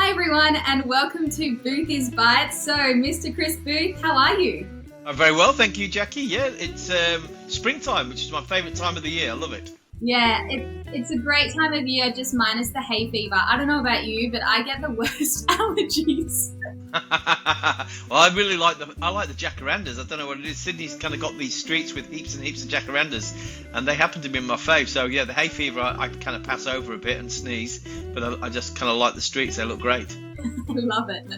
Hi everyone, and welcome to Boothy's Bites. So, Mr. Chris Booth, how are you? I'm very well, thank you, Jackie. Yeah, it's springtime, which is my favourite time of the year. I love it. Yeah, it's a great time of year, just minus the hay fever. I don't know about you, but I get the worst allergies. Well, I really like the jacarandas. I don't know what it is. Sydney's kind of got these streets with heaps and heaps of jacarandas, and they happen to be my fave. So yeah, the hay fever I kind of pass over a bit and sneeze, but I just kind of like the streets. They look great. I love it.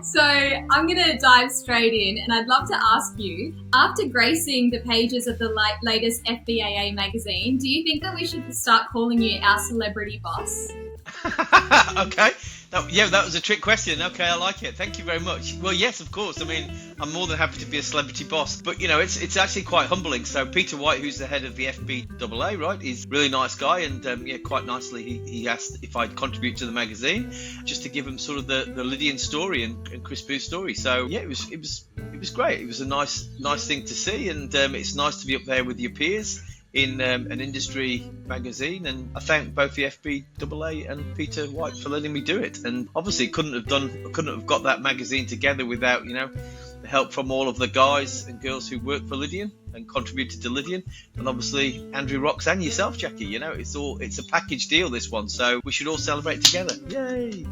So I'm going to dive straight in, and I'd love to ask you, after gracing the pages of the latest FBAA magazine, do you think that we should start calling you our celebrity boss? Okay. That was a trick question. Okay, I like it. Thank you very much. Well, yes, of course. I mean, I'm more than happy to be a celebrity boss, but it's actually quite humbling. So Peter White, who's the head of the FBAA, right, he's a really nice guy, and quite nicely he asked if I'd contribute to the magazine, just to give him sort of the Lydian story and Chris Booth's story. So yeah, it was great. It was a nice thing to see, and it's nice to be up there with your peers in an industry magazine, and I thank both the FBAA and Peter White for letting me do it. And obviously couldn't have got that magazine together without the help from all of the guys and girls who work for Lydian and contributed to Lydian, and obviously Andrew Rocks and yourself, Jackie. It's a package deal, this one, so we should all celebrate together. Yay!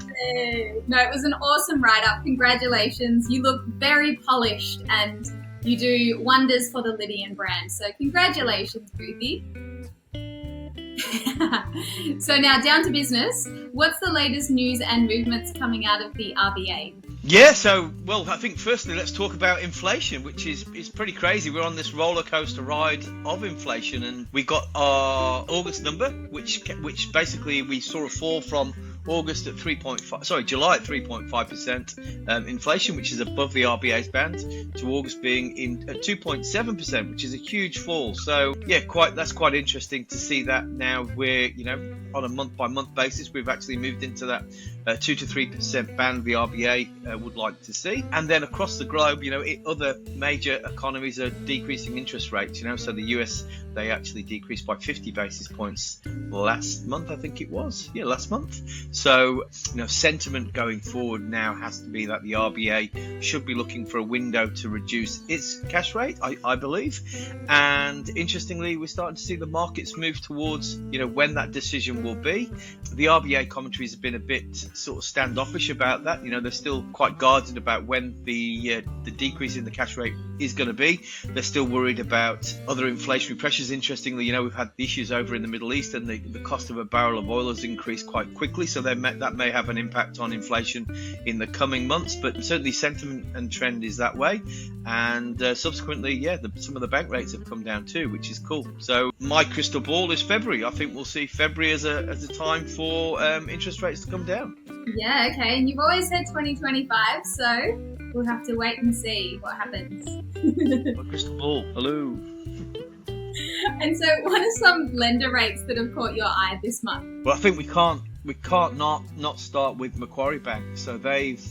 No, it was an awesome write-up. Congratulations. You look very polished, and you do wonders for the Lydian brand. So congratulations, Boothy. So now down to business. What's the latest news and movements coming out of the RBA? Yeah, I think firstly let's talk about inflation, which is pretty crazy. We're on this roller coaster ride of inflation, and we got our August number, which basically we saw a fall from July at 3.5% inflation, which is above the RBA's band, to August being in at 2.7%, which is a huge fall. So yeah, that's quite interesting to see that now we're on a month by month basis we've actually moved into that 2 to 3% band the RBA would like to see. And then across the globe, other major economies are decreasing interest rates. So the US, they actually decreased by 50 basis points last month, I think it was. Yeah, last month. So, sentiment going forward now has to be that the RBA should be looking for a window to reduce its cash rate, I believe. And interestingly, we're starting to see the markets move towards, when that decision will be. The RBA commentaries have been a bit sort of standoffish about that. They're still quite guarded about when the decrease in the cash rate is going to be. They're still worried about other inflationary pressures. Interestingly, we've had issues over in the Middle East, and the cost of a barrel of oil has increased quite quickly, so that may have an impact on inflation in the coming months. But certainly sentiment and trend is that way, and subsequently, some of the bank rates have come down too, which is cool. So my crystal ball is February. I think we'll see February as a time for interest rates to come down. Yeah, okay. And you've always said 2025, so we'll have to wait and see what happens. My crystal ball. Hello. And so what are some lender rates that have caught your eye this month? Well, I think we can't not start with Macquarie Bank. So they've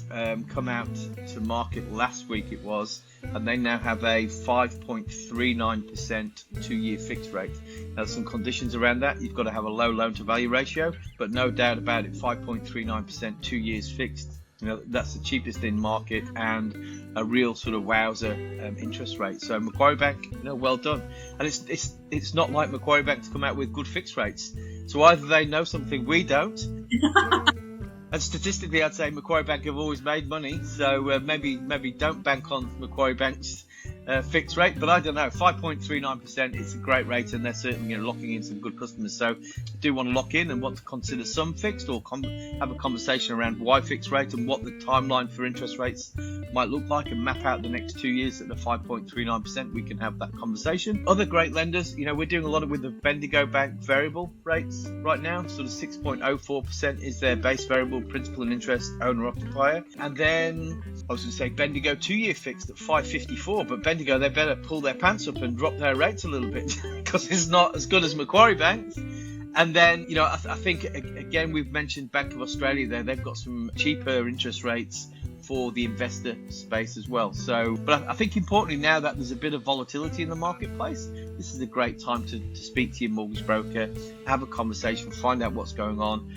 come out to market last week, it was, and they now have a 5.39% 2-year fixed rate. Now, there's some conditions around that. You've got to have a low loan to value ratio, but no doubt about it, 5.39% 2 years fixed. That's the cheapest in market, and a real sort of wowzer interest rate. So Macquarie Bank, well done. And it's not like Macquarie Bank to come out with good fixed rates. So either they know something we don't, and statistically I'd say Macquarie Bank have always made money. So maybe don't bank on Macquarie Bank's fixed rate, but I don't know. 5.39%, it's a great rate, and they're certainly locking in some good customers. So if you do want to lock in and want to consider some fixed, or have a conversation around why fixed rate and what the timeline for interest rates might look like, and map out the next 2 years at the 5.39%, we can have that conversation. Other great lenders, we're doing a lot with the Bendigo Bank variable rates right now. Sort of 6.04% is their base variable, principal and interest, owner occupier. And then I was going to say Bendigo 2-year fixed at 5.54, but Bendigo, they better pull their pants up and drop their rates a little bit because it's not as good as Macquarie Bank's. And then, I think, again, we've mentioned Bank of Australia there. They've got some cheaper interest rates for the investor space as well. So, but I think importantly, now that there's a bit of volatility in the marketplace, this is a great time to speak to your mortgage broker, have a conversation, find out what's going on.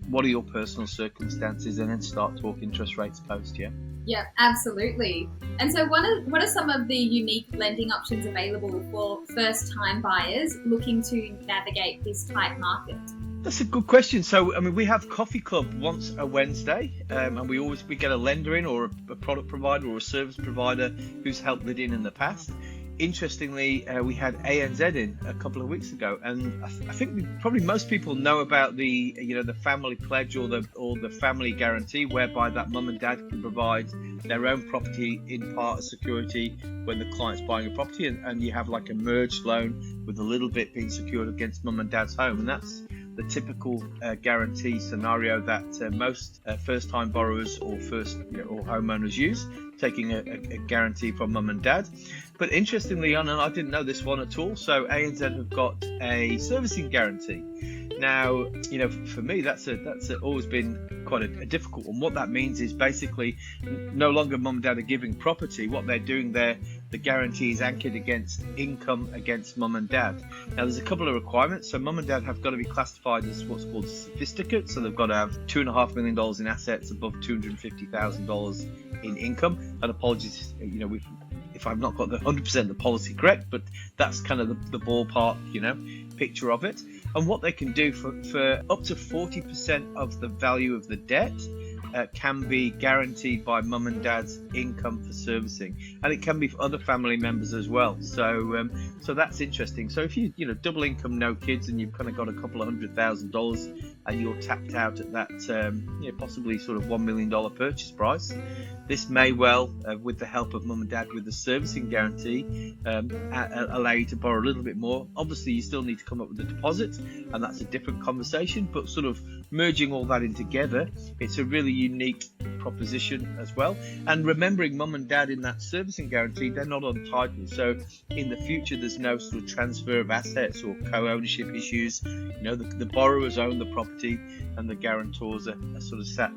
what are your personal circumstances, and then start talking interest rates post. Yeah, absolutely. And so what are some of the unique lending options available for first-time buyers looking to navigate this tight market? That's a good question. So, we have coffee club once a Wednesday, and we get a lender in, or a product provider or a service provider who's helped Lydian in the past. Interestingly, we had ANZ in a couple of weeks ago, and I think probably most people know about the family pledge or the family guarantee, whereby that mum and dad can provide their own property in part as security when the client's buying a property, and you have like a merged loan with a little bit being secured against mum and dad's home, and that's the typical guarantee scenario that most first-time borrowers or or homeowners use, taking a guarantee from mum and dad. But interestingly, and I didn't know this one at all, so ANZ have got a servicing guarantee. Now, for me, that's always been quite a difficult one. What that means is basically no longer mum and dad are giving property. What they're doing there, the guarantee is anchored against income against mum and dad. Now, there's a couple of requirements. So mum and dad have got to be classified as what's called sophisticate. So they've got to have $2.5 million in assets above $250,000 in income. And apologies, if I've not got the 100% the policy correct, but that's kind of the ballpark, picture of it. And what they can do for up to 40% of the value of the debt can be guaranteed by mum and dad's income for servicing, and it can be for other family members as well. So that's interesting. So if you double income, no kids, and you've kind of got a couple of $100,000 and you're tapped out at that possibly sort of $1 million purchase price, this may well, with the help of mum and dad with the servicing guarantee, allow you to borrow a little bit more. Obviously, you still need to come up with a deposit, and that's a different conversation, but sort of merging all that in together, it's a really unique proposition as well. And remembering mum and dad in that servicing guarantee, they're not on title, so in the future there's no sort of transfer of assets or co-ownership issues. The borrowers own the property and the guarantors are sort of sat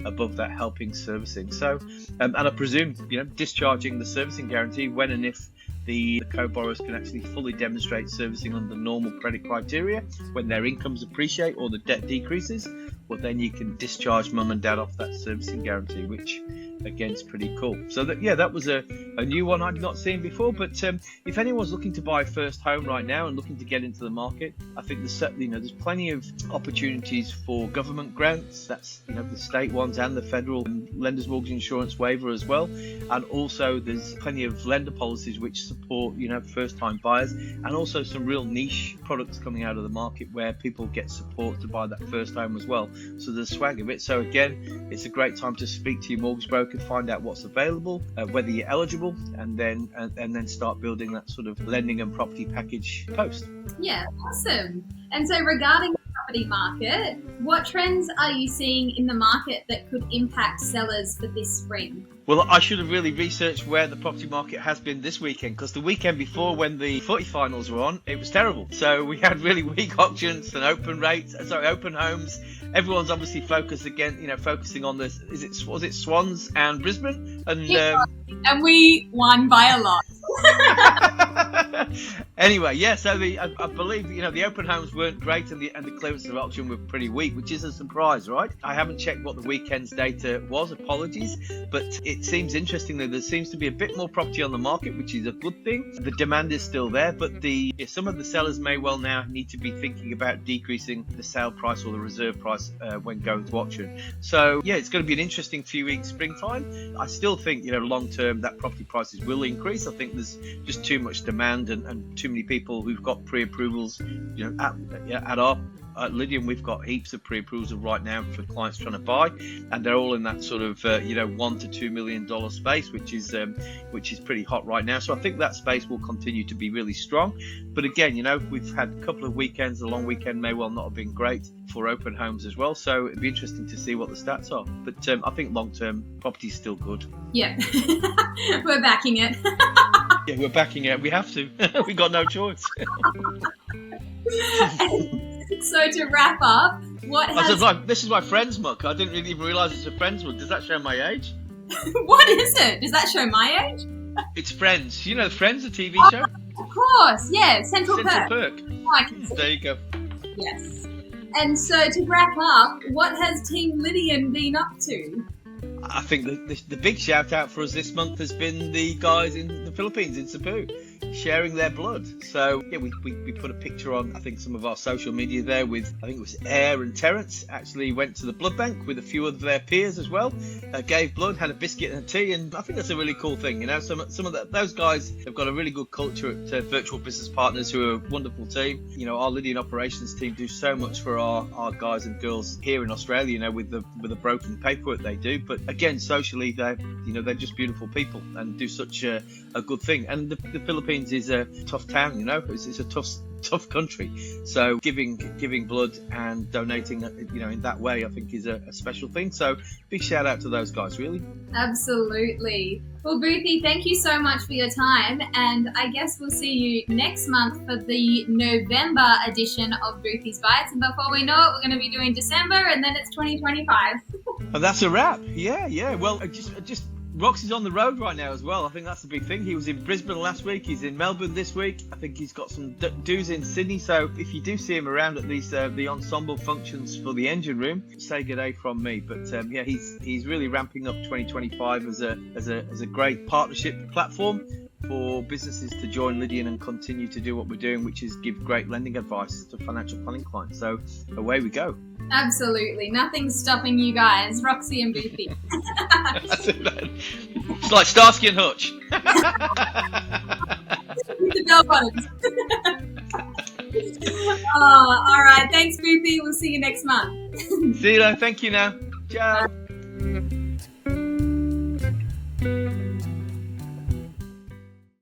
above that helping servicing. So and I presume discharging the servicing guarantee when and if the co-borrowers can actually fully demonstrate servicing under normal credit criteria, when their incomes appreciate or the debt decreases, well, then you can discharge mum and dad off that servicing guarantee, which again is pretty cool. So that was a new one I'd not seen before. But if anyone's looking to buy a first home right now and looking to get into the market, I think there's plenty of opportunities for government grants. That's the state ones and the federal lender's mortgage insurance waiver as well. And also there's plenty of lender policies which support first time buyers, and also some real niche products coming out of the market where people get support to buy that first home as well. So there's swag of it. So again, it's a great time to speak to your mortgage broker, find out what's available, whether you're eligible, and then start building that sort of lending and property package post. Yeah, awesome. And so regarding the property market, what trends are you seeing in the market that could impact sellers for this spring? Well, I should have really researched where the property market has been this weekend, because the weekend before, when the footy finals were on, it was terrible. So we had really weak auctions and open homes. Everyone's obviously focusing on this. Was it Swans and Brisbane? And we won by a lot. Anyway, yeah. So I believe the open homes weren't great, and the clearances of auction were pretty weak, which is a surprise, right? I haven't checked what the weekend's data was. Apologies, but it seems interesting that there seems to be a bit more property on the market, which is a good thing. The demand is still there, but some of the sellers may well now need to be thinking about decreasing the sale price or the reserve price when going to auction. So yeah, it's going to be an interesting few weeks springtime. I still think long term that property prices will increase. I think there's just too much demand and too many people who've got pre-approvals. At Lydian, we've got heaps of pre-approvals right now for clients trying to buy, and they're all in that sort of $1 to $2 million space, which is pretty hot right now. So I think that space will continue to be really strong. But again, we've had a couple of weekends. The long weekend may well not have been great for open homes as well. So it'd be interesting to see what the stats are. But I think long-term property is still good. Yeah, we're backing it. Yeah, we're backing it. We have to. We got no choice. So to wrap up, this is my Friends mug. I didn't really even realise it's a Friends mug. Does that show my age? What is it? Does that show my age? It's Friends. Friends, the TV show? Of course, yeah. Central Perk. Perk. Oh, I can see. There you go. Yes. And so to wrap up, what has Team Lydian been up to? I think the big shout out for us this month has been the guys in the Philippines, in Cebu, sharing their blood. So yeah, we put a picture on, I think, some of our social media there with, I think it was Air and Terence actually went to the blood bank with a few of their peers as well, gave blood, had a biscuit and a tea, and I think that's a really cool thing. You know, some of those guys have got a really good culture at Virtual Business Partners, who are a wonderful team. You know, our Lydian operations team do so much for our guys and girls here in Australia, you know, with the broken paperwork they do, but again, socially, they're just beautiful people and do such a good thing. And the Philippines is a tough town, you know, it's a tough country. So giving blood and donating, you know, in that way, I think is a special thing. So big shout out to those guys, really. Absolutely. Well, Boothy, thank you so much for your time, and I guess we'll see you next month for the November edition of Boothy's Bites. And before we know it, we're going to be doing December, and then it's 2025. And that's a wrap. Yeah. Well, just Roxy's on the road right now as well. I think that's the big thing. He was in Brisbane last week. He's in Melbourne this week. I think he's got some dues in Sydney. So if you do see him around at these the ensemble functions for the engine room, say good day from me. But yeah, he's really ramping up 2025 as a great partnership platform for businesses to join Lydian and continue to do what we're doing, which is give great lending advice to financial planning clients. So away we go. Absolutely. Nothing's stopping you guys, Roxy and Boothy. It's like Starsky and Hutch. With the bell buttons. Oh, all right. Thanks, Boothy. We'll see you next month. See you later. Thank you now. Ciao. Bye.